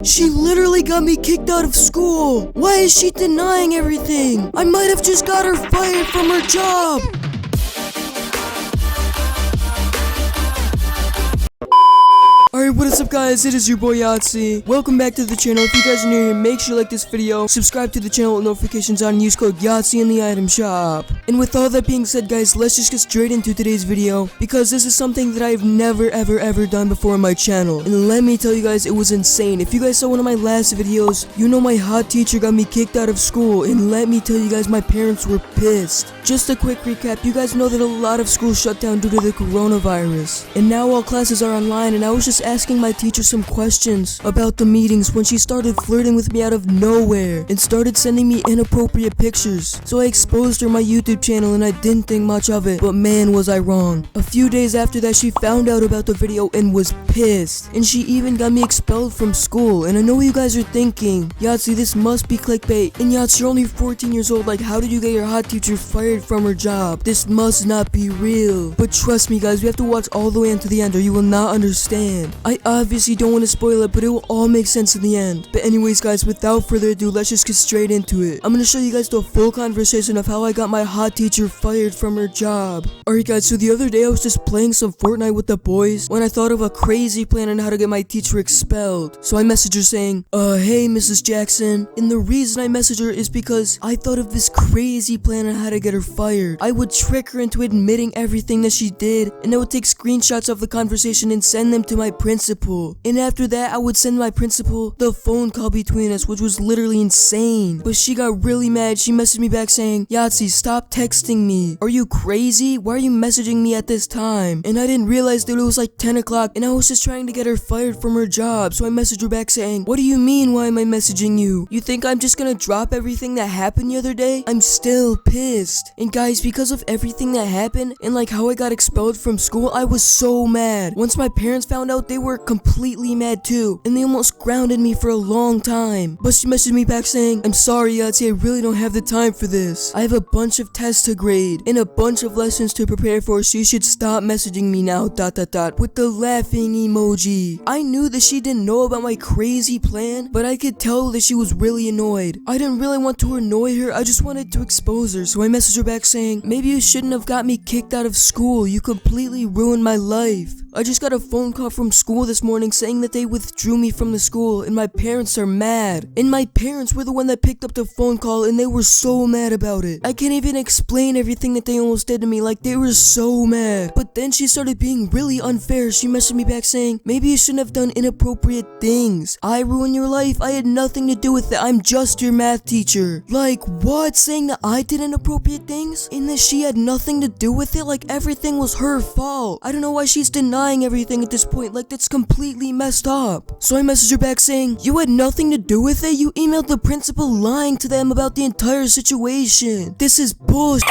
She literally got me kicked out of school. Why is she denying everything? I might have just got her fired from her job. Alright, what is up guys, it is your boy Yahtzee. Welcome back to the channel. If you guys are new here, make sure you like this video, subscribe to the channel with notifications on, and use code Yahtzee in the item shop. And with all that being said guys, let's just get straight into today's video, because this is something that I've never ever done before on my channel. And let me tell you guys, it was insane. If you guys saw one of my last videos, you know my hot teacher got me kicked out of school, and let me tell you guys, my parents were pissed. Just a quick recap, you guys know that a lot of schools shut down due to the coronavirus, and now all classes are online, and I was just asking my teacher some questions about the meetings when she started flirting with me out of nowhere and started sending me inappropriate pictures. So I exposed her my YouTube channel and I didn't think much of it, but man was I wrong. A few days after that, she found out about the video and was pissed, and she even got me expelled from school. And I know what you guys are thinking, Yahtzee, this must be clickbait, and Yahtzee, you're only 14 years old, like how did you get your hot teacher fired from her job? This must not be real. But trust me guys, we have to watch all the way into the end or you will not understand. I obviously don't want to spoil it, but it will all make sense in the end. But anyways guys, without further ado, let's just get straight into it. I'm gonna show you guys the full conversation of how I got my hot teacher fired from her job. Alright guys, so the other day I was just playing some Fortnite with the boys when I thought of a crazy plan on how to get my teacher expelled. So I messaged her saying, hey Mrs. Jackson. And the reason I messaged her is because I thought of this crazy plan on how to get her fired. I would trick her into admitting everything that she did, and I would take screenshots of the conversation and send them to my principal. And after that, I would send my principal the phone call between us, which was literally insane. But she got really mad. She messaged me back saying, Yahtzee, stop texting me. Are you crazy? Why are you messaging me at this time? And I didn't realize that it was like 10 o'clock and I was just trying to get her fired from her job. So I messaged her back saying, what do you mean, why am I messaging you? You think I'm just gonna drop everything that happened the other day? I'm still pissed. And guys, because of everything that happened and like how I got expelled from school, I was so mad. Once my parents found out, they were completely mad too, and they almost grounded me for a long time. But she messaged me back saying, I'm sorry Yahtzee, I really don't have the time for this. I have a bunch of tests to grade and a bunch of lessons to prepare for, so you should stop messaging me now, with the laughing emoji. I knew that she didn't know about my crazy plan, but I could tell that she was really annoyed. I didn't really want to annoy her, I just wanted to expose her. So I messaged her back saying, maybe you shouldn't have got me kicked out of school, you completely ruined my life. I just got a phone call from school this morning saying that they withdrew me from the school and my parents are mad. And my parents were the one that picked up the phone call and they were so mad about it. I can't even explain everything that they almost did to me, like they were so mad. But then she started being really unfair. She messaged me back saying, maybe you shouldn't have done inappropriate things. I ruined your life, I had nothing to do with it, I'm just your math teacher. Like what? Saying that I did inappropriate things? And that she had nothing to do with it? Like everything was her fault. I don't know why she's denying everything at this point, like that's completely messed up. So I messaged her back saying, you had nothing to do with it? You emailed the principal lying to them about the entire situation. This is bullshit.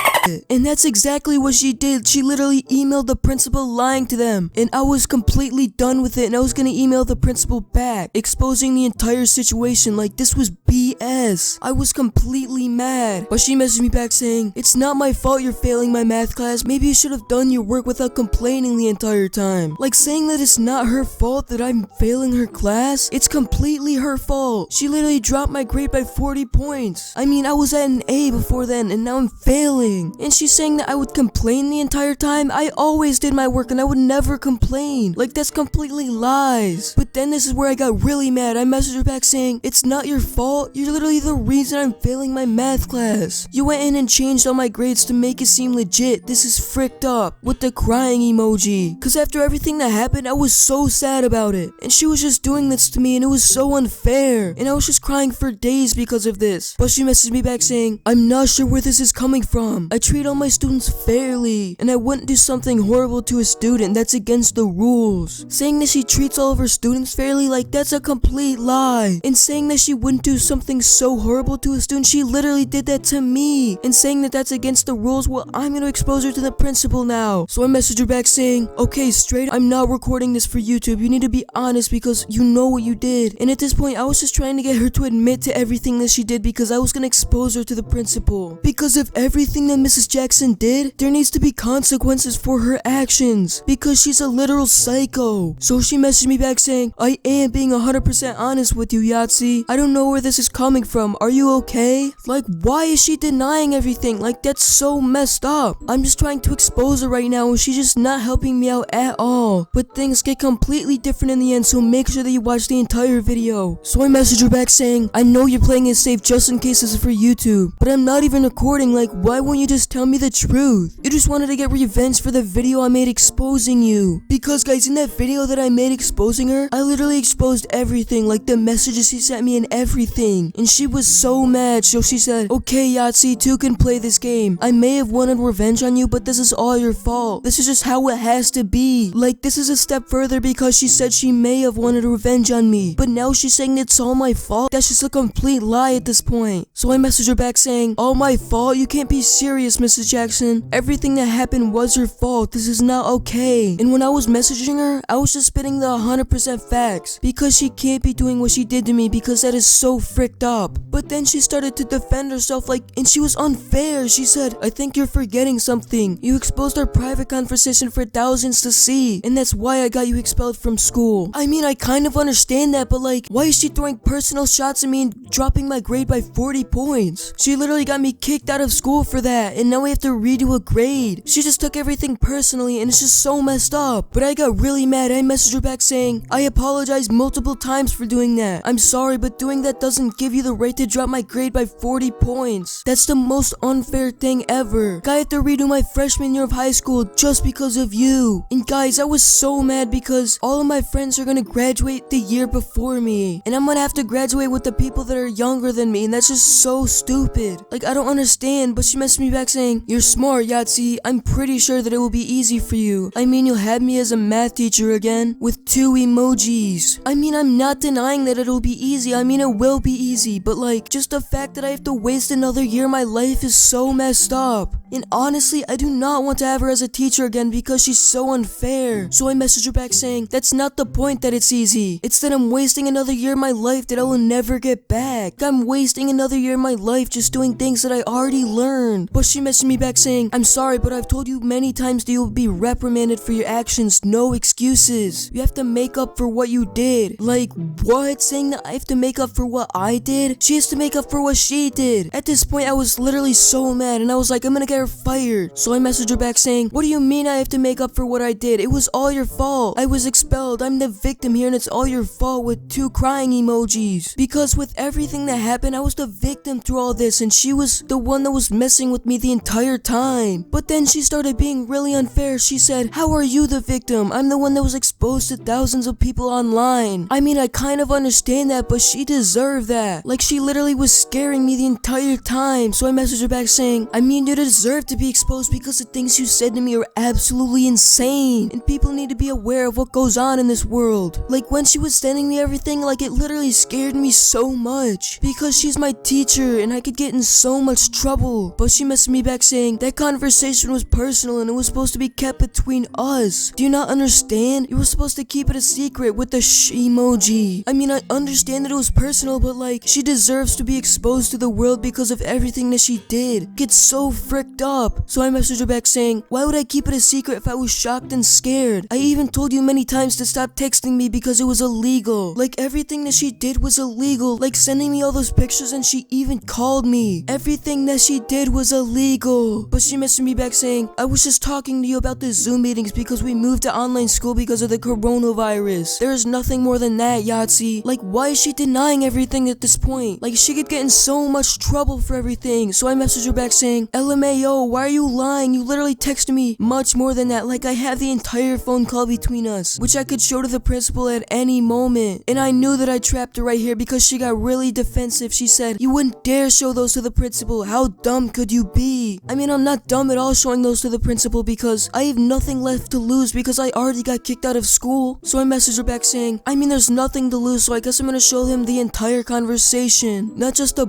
And that's exactly what she did. She literally emailed the principal lying to them, and I was completely done with it, and I was gonna email the principal back exposing the entire situation. Like this was BS. I was completely mad. But she messaged me back saying, it's not my fault you're failing my math class, maybe you should have done your work without complaining the entire time. Like saying that it's not her fault that I'm failing her class? It's completely her fault. She literally dropped my grade by 40 points. I mean, I was at an A before then and now I'm failing. And she's saying that I would complain the entire time? I always did my work and I would never complain. Like that's completely lies. But then this is where I got really mad. I messaged her back saying, it's not your fault. You're literally the reason I'm failing my math class. You went in and changed all my grades to make it seem legit. This is fricked up. With the crying emoji. Cause after everything that happened, I was so sad about it. And she was just doing this to me and it was so unfair. And I was just crying for days because of this. But she messaged me back saying, I'm not sure where this is coming from. I treat all my students fairly, and I wouldn't do something horrible to a student. That's against the rules. Saying that she treats all of her students fairly, like that's a complete lie. And saying that she wouldn't do something something so horrible to a student, she literally did that to me, and saying that that's against the rules, well, I'm gonna expose her to the principal now. So I messaged her back saying, okay, straight, I'm not recording this for YouTube. You need to be honest because you know what you did. And at this point, I was just trying to get her to admit to everything that she did because I was gonna expose her to the principal. Because of everything that Mrs. Jackson did, there needs to be consequences for her actions because she's a literal psycho. So she messaged me back saying, I am being 100% honest with you, Yahtzee. I don't know where this is coming from. Are you okay? Like, why is she denying everything? Like, that's so messed up. I'm just trying to expose her right now and she's just not helping me out at all. But things get completely different in the end, so make sure that you watch the entire video. So I messaged her back saying, I know you're playing it safe just in case this is for YouTube, but I'm not even recording. Like, why won't you just tell me the truth? You just wanted to get revenge for the video I made exposing you. Because guys, in that video that I made exposing her, I literally exposed everything, like the messages she sent me and everything. And she was so mad, so she said, okay, Yahtzee, two can play this game. I may have wanted revenge on you, but this is all your fault. This is just how it has to be. Like, this is a step further because she said she may have wanted revenge on me, but now she's saying it's all my fault. That's just a complete lie at this point. So I messaged her back saying, all my fault? You can't be serious, Mrs. Jackson. Everything that happened was your fault. This is not okay. And when I was messaging her, I was just spitting the 100% facts because she can't be doing what she did to me because that is so fricked up. But then she started to defend herself and she was unfair. She said, I think you're forgetting something. You exposed our private conversation for thousands to see, and that's why I got you expelled from school. I mean, I kind of understand that, but like, why is she throwing personal shots at me and dropping my grade by 40 points? She literally got me kicked out of school for that, and now we have to redo a grade. She just took everything personally, and it's just so messed up. But I got really mad. I messaged her back saying, I apologize multiple times for doing that. I'm sorry, but doing that doesn't give you the right to drop my grade by 40 points. That's the most unfair thing ever. I had to redo my freshman year of high school just because of you. And guys, I was so mad because all of my friends are gonna graduate the year before me, and I'm gonna have to graduate with the people that are younger than me, and that's just so stupid. Like, I don't understand. But she messaged me back saying, you're smart, Yahtzee. I'm pretty sure that it will be easy for you. I mean, you'll have me as a math teacher again with 2 emojis. I mean, I'm not denying that it'll be easy. I mean, it will be easy, but like, just the fact that I have to waste another year of my life is so messed up. And honestly, I do not want to have her as a teacher again because she's so unfair. So I messaged her back saying, that's not the point that it's easy. It's that I'm wasting another year of my life that I will never get back. I'm wasting another year of my life just doing things that I already learned. But she messaged me back saying, I'm sorry, but I've told you many times that you will be reprimanded for your actions. No excuses. You have to make up for what you did. Like, what? Saying that I have to make up for what I did? She has to make up for what she did. At this point, I was literally so mad, and I was like, I'm gonna get her fired. So I messaged her back saying, what do you mean I have to make up for what I did? It was all your fault. I was expelled. I'm the victim here, and it's all your fault, with 2 crying emojis. Because with everything that happened, I was the victim through all this, and she was the one that was messing with me the entire time. But then she started being really unfair. She said, how are you the victim? I'm the one that was exposed to thousands of people online. I mean, I kind of understand that, but she deserved that. Like, she literally was scaring me the entire time. So I messaged her back saying, I mean, you deserve to be exposed because the things you said to me are absolutely insane, and people need to be aware of what goes on in this world. Like, when she was sending me everything, like, it literally scared me so much because she's my teacher and I could get in so much trouble. But she messaged me back saying, that conversation was personal and it was supposed to be kept between us. Do you not understand? You were supposed to keep it a secret with the shh emoji. I mean, I understand that it was personal, but like, she deserves to be exposed to the world because of everything that she did. Get so fricked up. So I messaged her back saying, why would I keep it a secret if I was shocked and scared? I even told you many times to stop texting me because it was illegal. Like, everything that she did was illegal. Like, sending me all those pictures, and she even called me. Everything that she did was illegal. But she messaged me back saying, I was just talking to you about the Zoom meetings because we moved to online school because of the coronavirus. There is nothing more than that, Yahtzee. Like, why is she denying everything at this point? Like, she could get in so much trouble for everything. So I messaged her back saying, LMAO, why are you lying? You literally texted me much more than that. Like, I have the entire phone call between us, which I could show to the principal at any moment. And I knew that I trapped her right here because she got really defensive. She said, you wouldn't dare show those to the principal. How dumb could you be? I mean, I'm not dumb at all showing those to the principal because I have nothing left to lose because I already got kicked out of school. So I messaged her back saying, I mean, there's nothing to lose, so I guess I'm gonna show him the entire conversation conversation, not just a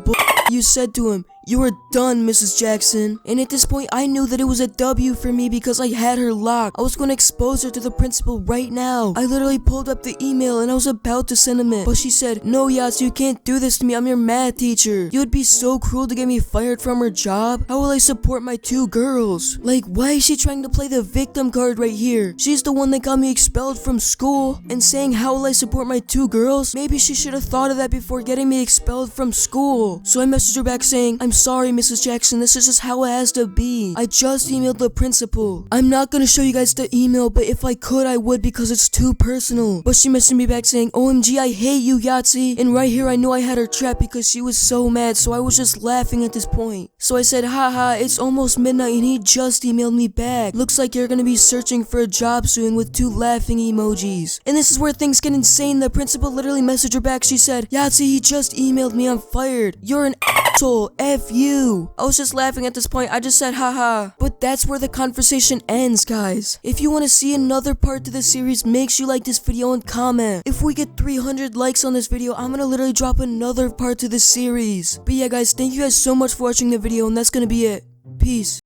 you said to him. You are done, Mrs. Jackson. And at this point, I knew that it was a W for me because I had her locked. I was going to expose her to the principal right now. I literally pulled up the email and I was about to send him it. But she said, no, Yahtzee, you can't do this to me. I'm your math teacher. You would be so cruel to get me fired from her job. How will I support my 2 girls? Like, why is she trying to play the victim card right here? She's the one that got me expelled from school. And saying, how will I support my 2 girls? Maybe she should have thought of that before getting me expelled from school. So I messaged her back saying, I'm sorry, Mrs. Jackson, this is just how it has to be. I just emailed the principal. I'm not gonna show you guys the email, but if I could, I would because it's too personal. But she messaged me back saying, OMG, I hate you, Yahtzee. And right here, I knew I had her trapped because she was so mad, so I was just laughing at this point. So I said, haha, it's almost midnight and he just emailed me back. Looks like you're gonna be searching for a job soon with 2 laughing emojis. And this is where things get insane. The principal literally messaged her back. She said, Yahtzee, he just emailed me, I'm fired. You're an asshole. F you. I was just laughing at this point. I just said haha. But that's where the conversation ends, guys. If you want to see another part to this series, make sure you like this video and comment. If we get 300 likes on this video, I'm gonna literally drop another part to this series. But yeah, guys, thank you guys so much for watching the video, and that's gonna be it. Peace.